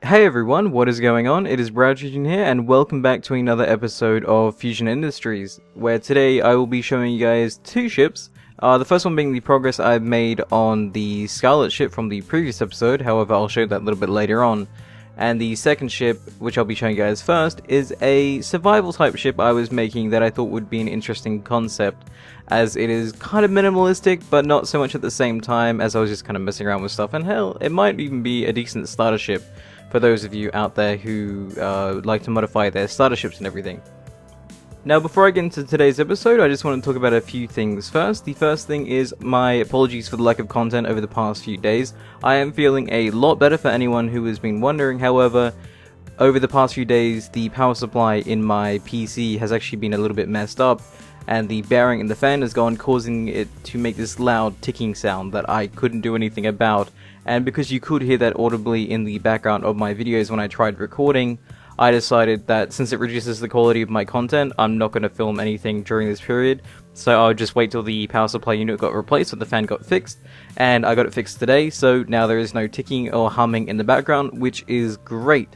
Hey everyone, what is going on? It is BradPhusion here, and welcome back to another episode of Phusion Industries, where today I will be showing you guys two ships. The first one being the progress I've made on the Scarlet ship from the previous episode, however I'll show that a little bit later on. And the second ship, which I'll be showing you guys first, is a survival type ship I was making that I thought would be an interesting concept, as it is kind of minimalistic, but not so much at the same time, as I was just kind of messing around with stuff, and hell, it might even be a decent starter ship for those of you out there who like to modify their starter ships and everything. Now, before I get into today's episode, I just want to talk about a few things first. The first thing is my apologies for the lack of content over the past few days. I am feeling a lot better, for anyone who has been wondering. However, over the past few days, the power supply in my PC has actually been a little bit messed up, and the bearing in the fan has gone, causing it to make this loud ticking sound that I couldn't do anything about. And because you could hear that audibly in the background of my videos when I tried recording, I decided that since it reduces the quality of my content, I'm not going to film anything during this period. So I'll just wait till the power supply unit got replaced or the fan got fixed, and I got it fixed today, so now there is no ticking or humming in the background, which is great.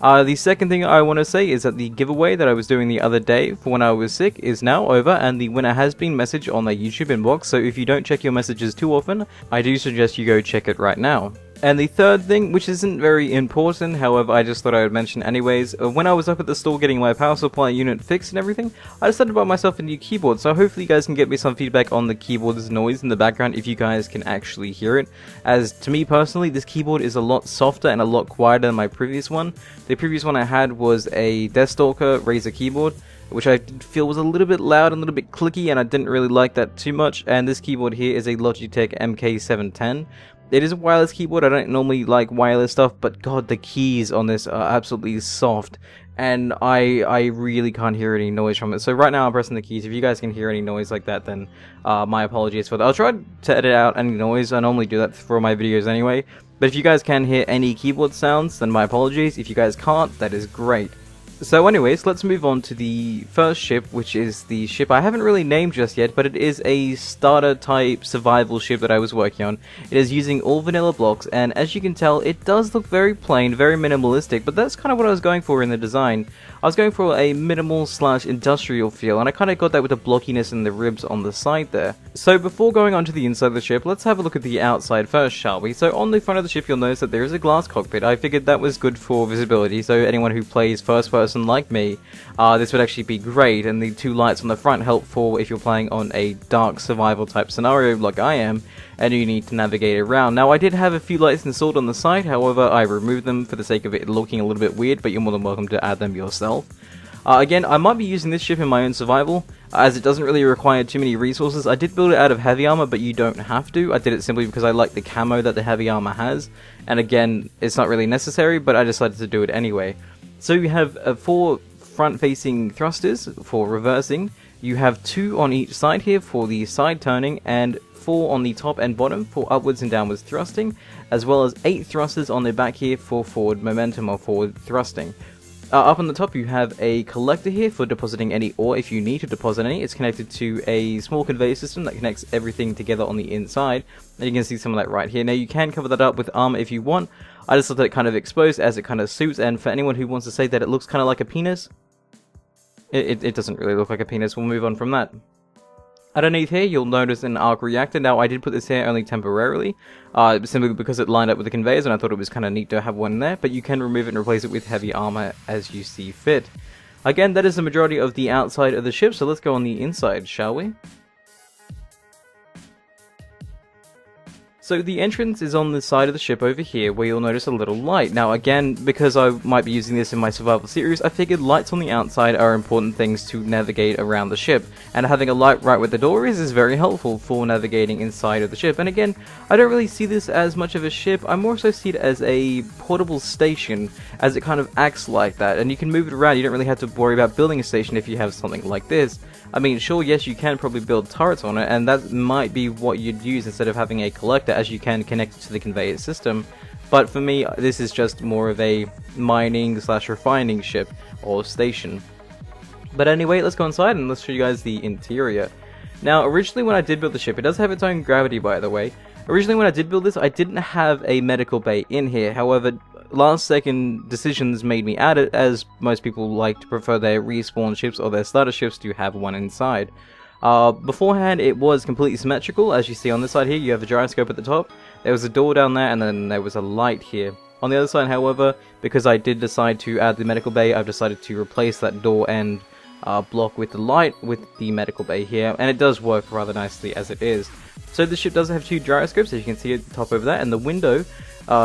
The second thing I want to say is that the giveaway that I was doing the other day for when I was sick is now over, and the winner has been messaged on their YouTube inbox, so if you don't check your messages too often, I do suggest you go check it right now. And the third thing, which isn't very important, however I just thought I would mention anyways, when I was up at the store getting my power supply unit fixed and everything, I decided to buy myself a new keyboard, so hopefully you guys can get me some feedback on the keyboard's noise in the background if you guys can actually hear it, as to me personally, this keyboard is a lot softer and a lot quieter than my previous one. The previous one I had was a Deathstalker Razer keyboard, which I did feel was a little bit loud and a little bit clicky, and I didn't really like that too much, and this keyboard here is a Logitech MK710. It is a wireless keyboard. I don't normally like wireless stuff, but god, the keys on this are absolutely soft, and I really can't hear any noise from it. So right now I'm pressing the keys. If you guys can hear any noise like that, then my apologies for that. I'll try to edit out any noise. I normally do that for my videos anyway, but if you guys can hear any keyboard sounds, then my apologies. If you guys can't, that is great. So anyways, let's move on to the first ship, which is the ship I haven't really named just yet, but it is a starter type survival ship that I was working on. It is using all vanilla blocks, and as you can tell, it does look very plain, very minimalistic, but that's kind of what I was going for in the design. I was going for a minimal slash industrial feel, and I kind of got that with the blockiness in the ribs on the side there. So before going on to the inside of the ship, let's have a look at the outside first, shall we? So on the front of the ship, you'll notice that there is a glass cockpit. I figured that was good for visibility, so anyone who plays first person like me, this would actually be great, and the two lights on the front help for if you're playing on a dark survival type scenario like I am, and you need to navigate around. Now, I did have a few lights installed on the side, however I removed them for the sake of it looking a little bit weird, but you're more than welcome to add them yourself. Again, I might be using this ship in my own survival, as it doesn't really require too many resources. I did build it out of heavy armor, but you don't have to. I did it simply because I like the camo that the heavy armor has, and again, it's not really necessary, but I decided to do it anyway. So you have 4 front-facing thrusters for reversing, you have 2 on each side here for the side turning, and 4 on the top and bottom for upwards and downwards thrusting, as well as 8 thrusters on the back here for forward momentum or forward thrusting. Up on the top you have a collector here for depositing any ore if you need to deposit any. It's connected to a small conveyor system that connects everything together on the inside, and you can see some of that right here. Now you can cover that up with armor if you want. I just left it kind of exposed as it kind of suits, and for anyone who wants to say that it looks kind of like a penis, it doesn't really look like a penis. We'll move on from that. Underneath here, you'll notice an arc reactor. Now, I did put this here only temporarily, simply because it lined up with the conveyors, and I thought it was kind of neat to have one there, but you can remove it and replace it with heavy armor as you see fit. Again, that is the majority of the outside of the ship, so let's go on the inside, shall we? So the entrance is on the side of the ship over here, where you'll notice a little light. Now again, because I might be using this in my survival series, I figured lights on the outside are important things to navigate around the ship, and having a light right where the door is very helpful for navigating inside of the ship. And again, I don't really see this as much of a ship, I more so see it as a portable station, as it kind of acts like that, and you can move it around. You don't really have to worry about building a station if you have something like this. I mean, sure, yes, you can probably build turrets on it, and that might be what you'd use instead of having a collector, as you can connect it to the conveyor system. But for me, this is just more of a mining slash refining ship or station. But anyway, let's go inside and let's show you guys the interior. Now, originally when I did build the ship, it does have its own gravity, by the way. Originally when I did build this, I didn't have a medical bay in here. However, last second decisions made me add it, as most people like to prefer their respawn ships or their starter ships to have one inside. Beforehand it was completely symmetrical. As you see on this side here, you have a gyroscope at the top, there was a door down there, and then there was a light here. On the other side, however, because I did decide to add the medical bay, I've decided to replace that door and block with the light with the medical bay here, and it does work rather nicely as it is. So the ship does have 2 gyroscopes, as you can see at the top over there, and the window,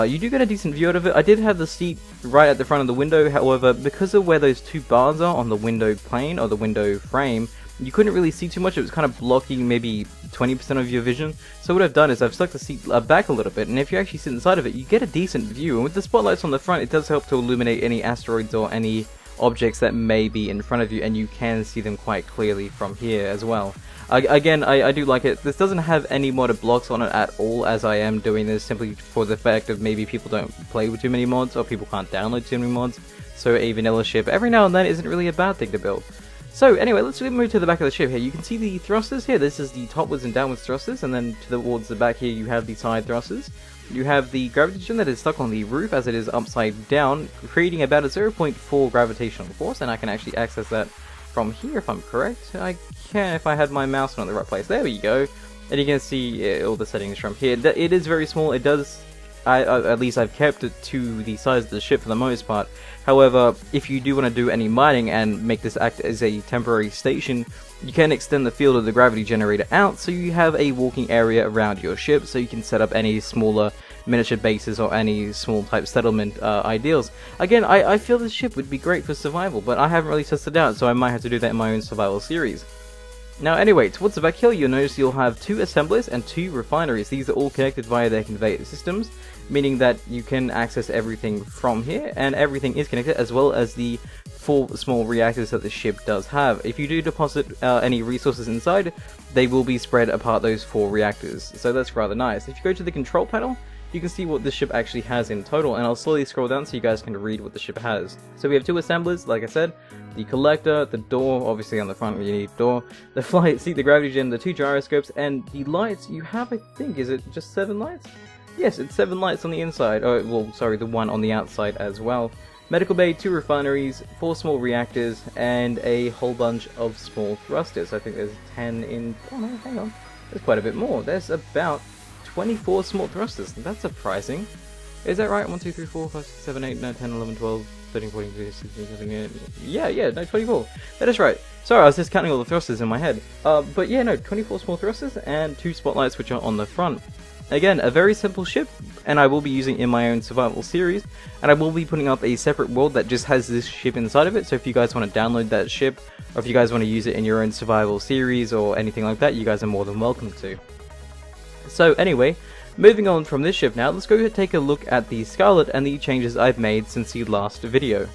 you do get a decent view out of it. I did have the seat right at the front of the window, however, because of where those 2 bars are on the window plane, or the window frame, you couldn't really see too much. It was kind of blocking maybe 20% of your vision. So what I've done is I've stuck the seat back a little bit, and if you actually sit inside of it, you get a decent view. And with the spotlights on the front, it does help to illuminate any asteroids or any objects that may be in front of you, and you can see them quite clearly from here as well. Again, I do like it. This doesn't have any modded blocks on it at all, as I am doing this simply for the fact of maybe people don't play with too many mods, or people can't download too many mods. So a vanilla ship every now and then isn't really a bad thing to build. So anyway, let's move to the back of the ship here. You can see the thrusters here. This is the topwards and downwards thrusters, and then towards the back here you have the side thrusters. You have the gravitation that is stuck on the roof as it is upside down, creating about a 0.4 gravitational force, and I can actually access that from here if I'm correct. I can if I had my mouse on the right place. There we go. And you can see all the settings from here. It is very small. It does... at least I've kept it to the size of the ship for the most part. However, if you do want to do any mining and make this act as a temporary station, you can extend the field of the gravity generator out so you have a walking area around your ship, so you can set up any smaller miniature bases or any small type settlement ideals. Again, I feel this ship would be great for survival, but I haven't really tested it out, so I might have to do that in my own survival series. Now anyway, towards the back here you'll notice you'll have 2 assemblers and 2 refineries. These are all connected via their conveyor systems, meaning that you can access everything from here, and everything is connected, as well as the 4 small reactors that the ship does have. If you do deposit any resources inside, they will be spread apart those 4 reactors, so that's rather nice. If you go to the control panel, you can see what this ship actually has in total, and I'll slowly scroll down so you guys can read what the ship has. So we have 2 assemblers, like I said, the collector, the door, obviously on the front you need door, the flight seat, the gravity gem, the 2 gyroscopes, and the lights you have, I think, is it just 7 lights? Yes, it's 7 lights on the inside, oh, well, sorry, the 1 on the outside as well. Medical bay, 2 refineries, 4 small reactors, and a whole bunch of small thrusters. I think there's 10 in, oh no, hang on, there's quite a bit more. There's about 24 small thrusters. That's surprising. Is that right? 1, 2, 3, 4, 5, 6, 7, 8, 9, 10, 11, 12, 13, 14, 15, 16, 17, 18. Yeah, no, 24. That is right. Sorry, I was just counting all the thrusters in my head. But yeah, no, 24 small thrusters and 2 spotlights which are on the front. Again, a very simple ship, and I will be using in my own survival series, and I will be putting up a separate world that just has this ship inside of it, so if you guys want to download that ship, or if you guys want to use it in your own survival series or anything like that, you guys are more than welcome to. So anyway, moving on from this ship now, let's go take a look at the Scarlet and the changes I've made since the last video.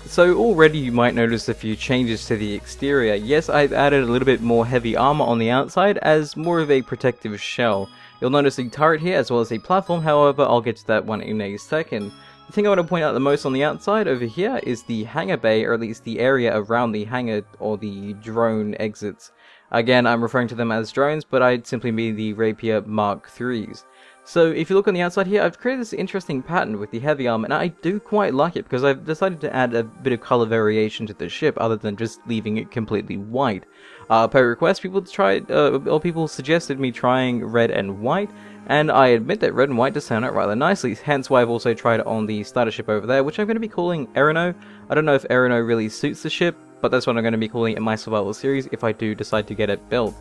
So already you might notice a few changes to the exterior. Yes, I've added a little bit more heavy armor on the outside as more of a protective shell. You'll notice a turret here as well as a platform, however I'll get to that one in a second. The thing I want to point out the most on the outside over here is the hangar bay, or at least the area around the hangar or the drone exits. Again, I'm referring to them as drones, but I'd simply mean the Rapier Mark IIIs. So if you look on the outside here, I've created this interesting pattern with the heavy armor, and I do quite like it because I've decided to add a bit of color variation to the ship other than just leaving it completely white. Per request, people suggested me trying red and white, and I admit that red and white does sound out rather nicely, hence why I've also tried it on the starter ship over there, which I'm going to be calling Erano. I don't know if Erano really suits the ship, but that's what I'm going to be calling it in my survival series if I do decide to get it built.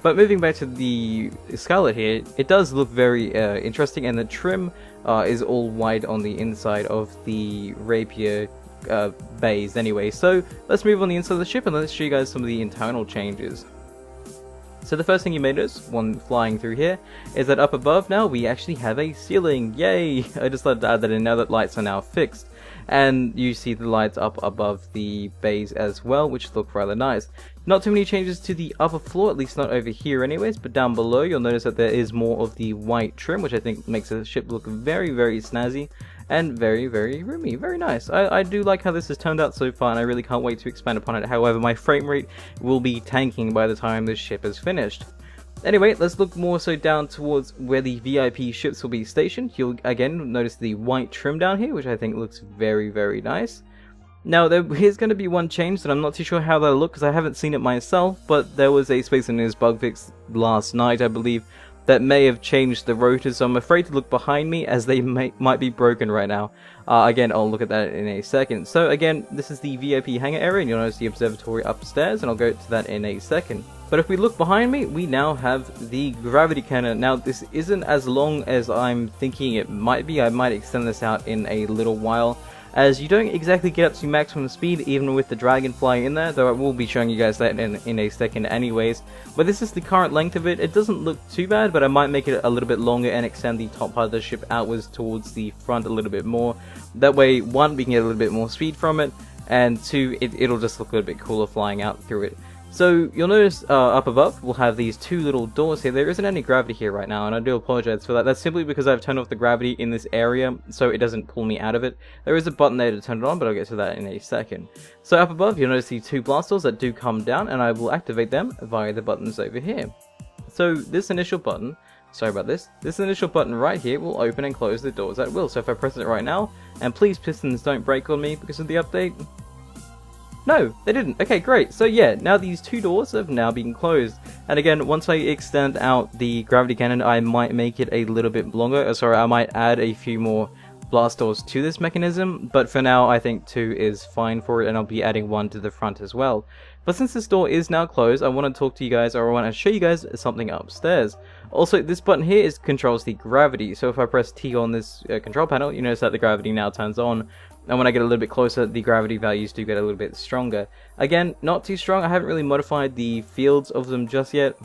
But moving back to the Scarlet here, it does look very interesting, and the trim is all white on the inside of the Rapier bays anyway. So let's move on the inside of the ship and let's show you guys some of the internal changes. So the first thing you may notice when flying through here is that up above now we actually have a ceiling. Yay! I just had to add that in now that lights are now fixed. And you see the lights up above the bays as well, which look rather nice. Not too many changes to the upper floor, at least not over here anyways, but down below you'll notice that there is more of the white trim, which I think makes the ship look very, very snazzy and very, very roomy. Very nice. I do like how this has turned out so far, and I really can't wait to expand upon it. However, my frame rate will be tanking by the time this ship is finished. Anyway, let's look more so down towards where the VIP ships will be stationed. You'll again notice the white trim down here, which I think looks very, very nice. Now, here's going to be one change that I'm not too sure how that'll look because I haven't seen it myself, but there was a Space Engineers bug fix last night, I believe, that may have changed the rotors, so I'm afraid to look behind me as they might be broken right now. Again, I'll look at that in a second. So again, this is the VIP hangar area, and you'll notice the observatory upstairs, and I'll go to that in a second. But if we look behind me, we now have the gravity cannon. Now, this isn't as long as I'm thinking it might be. I might extend this out in a little while, as you don't exactly get up to maximum speed even with the Dragonfly in there, though I will be showing you guys that in a second anyways. But this is the current length of it. It doesn't look too bad, but I might make it a little bit longer and extend the top part of the ship outwards towards the front a little bit more. That way, one, we can get a little bit more speed from it, and two, it'll just look a little bit cooler flying out through it. So you'll notice up above we'll have these two little doors here. There isn't any gravity here right now, and I do apologize for that. That's simply because I've turned off the gravity in this area so it doesn't pull me out of it. There is a button there to turn it on, but I'll get to that in a second. So up above you'll notice the two blast doors that do come down, and I will activate them via the buttons over here. So this initial button, this initial button right here will open and close the doors at will. So if I press it right now, and please pistons don't break on me because of the update. No, they didn't. Okay, great. So yeah, now these two doors have now been closed. And again, once I extend out the gravity cannon, I might make it a little bit longer. Sorry, I might add a few more blast doors to this mechanism. But for now, I think 2 is fine for it, and I'll be adding 1 to the front as well. But since this door is now closed, I want to talk to you guys, or I want to show you guys something upstairs. Also, this button here controls the gravity. So if I press T on this control panel, you notice that the gravity now turns on. And when I get a little bit closer, the gravity values do get a little bit stronger. Again, not too strong. I haven't really modified the fields of them just yet,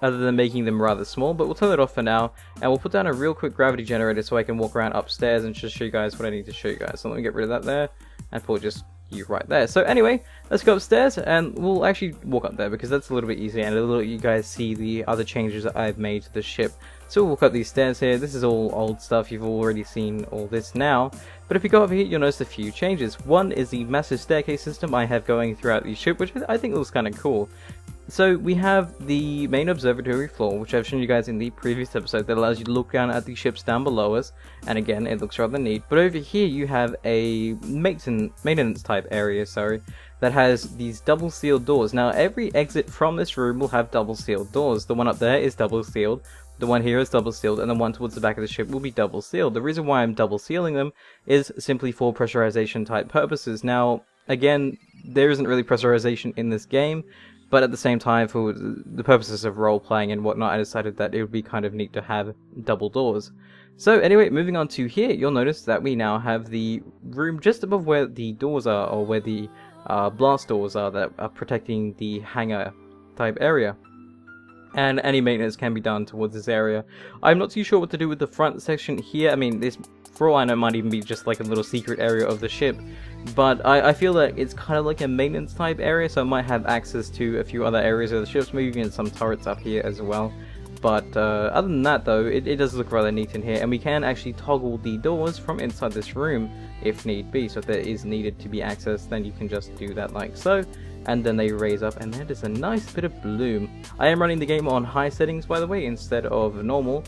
other than making them rather small, but we'll turn it off for now, and we'll put down a real quick gravity generator so I can walk around upstairs and just show you guys what I need to show you guys. So let me get rid of that there, and put just you right there. So anyway, let's go upstairs, and we'll actually walk up there, because that's a little bit easier, and it'll let you guys see the other changes that I've made to the ship. So we'll walk up these stairs here. This is all old stuff. You've already seen all this now. But if you go up here, you'll notice a few changes. One is the massive staircase system I have going throughout the ship, which I think looks kind of cool. So we have the main observatory floor, which I've shown you guys in the previous episode, that allows you to look down at the ships down below us. And again, it looks rather neat. But over here you have a maintenance type area, that has these double sealed doors. Now every exit from this room will have double sealed doors. The one up there is double sealed. The one here is double sealed, and the one towards the back of the ship will be double sealed. The reason why I'm double sealing them is simply for pressurization type purposes. Now, again, there isn't really pressurization in this game, but at the same time, for the purposes of role playing and whatnot, I decided that it would be kind of neat to have double doors. So anyway, moving on to here, you'll notice that we now have the room just above where the doors are, or where the blast doors are that are protecting the hangar type area. And any maintenance can be done towards this area. I'm not too sure what to do with the front section here. I mean, this, for all I know, might even be just like a little secret area of the ship. But I feel that it's kind of like a maintenance type area, so I might have access to a few other areas of the ships, maybe even some turrets up here as well. But other than that though, it does look rather neat in here, and we can actually toggle the doors from inside this room if need be. So if there is needed to be accessed, then you can just do that like so. And then they raise up, and that is a nice bit of bloom. I am running the game on high settings, by the way, instead of normal,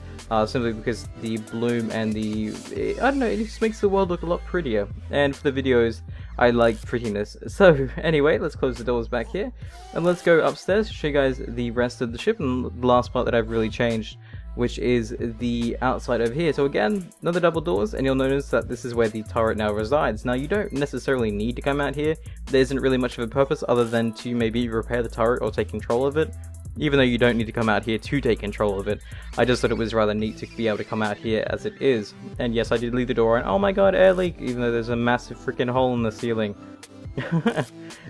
simply because the bloom and the, I don't know, it just makes the world look a lot prettier. And for the videos, I like prettiness. So anyway, let's close the doors back here, and let's go upstairs to show you guys the rest of the ship, and the last part that I've really changed, which is the outside over here. So again, another double doors, and you'll notice that this is where the turret now resides. Now you don't necessarily need to come out here. There isn't really much of a purpose other than to maybe repair the turret or take control of it. Even though you don't need to come out here to take control of it. I just thought it was rather neat to be able to come out here as it is. And yes, I did leave the door on. Oh my god, air leak! Even though there's a massive freaking hole in the ceiling.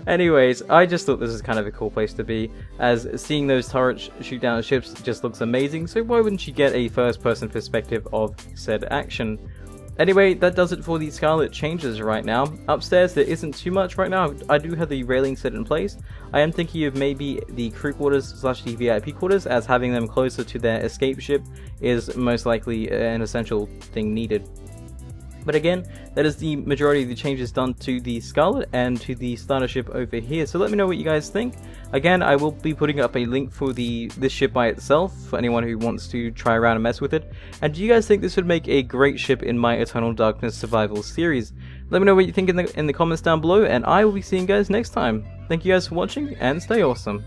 Anyways, I just thought this is kind of a cool place to be, as seeing those turrets shoot down ships just looks amazing, so why wouldn't you get a first-person perspective of said action? Anyway, that does it for the Scarlet changes right now. Upstairs, there isn't too much right now. I do have the railing set in place. I am thinking of maybe the crew quarters / the VIP quarters, as having them closer to their escape ship is most likely an essential thing needed. But again, that is the majority of the changes done to the Scarlet and to the starter ship over here. So let me know what you guys think. Again, I will be putting up a link for this ship by itself for anyone who wants to try around and mess with it. And do you guys think this would make a great ship in my Eternal Darkness Survival series? Let me know what you think in the comments down below, and I will be seeing you guys next time. Thank you guys for watching, and stay awesome.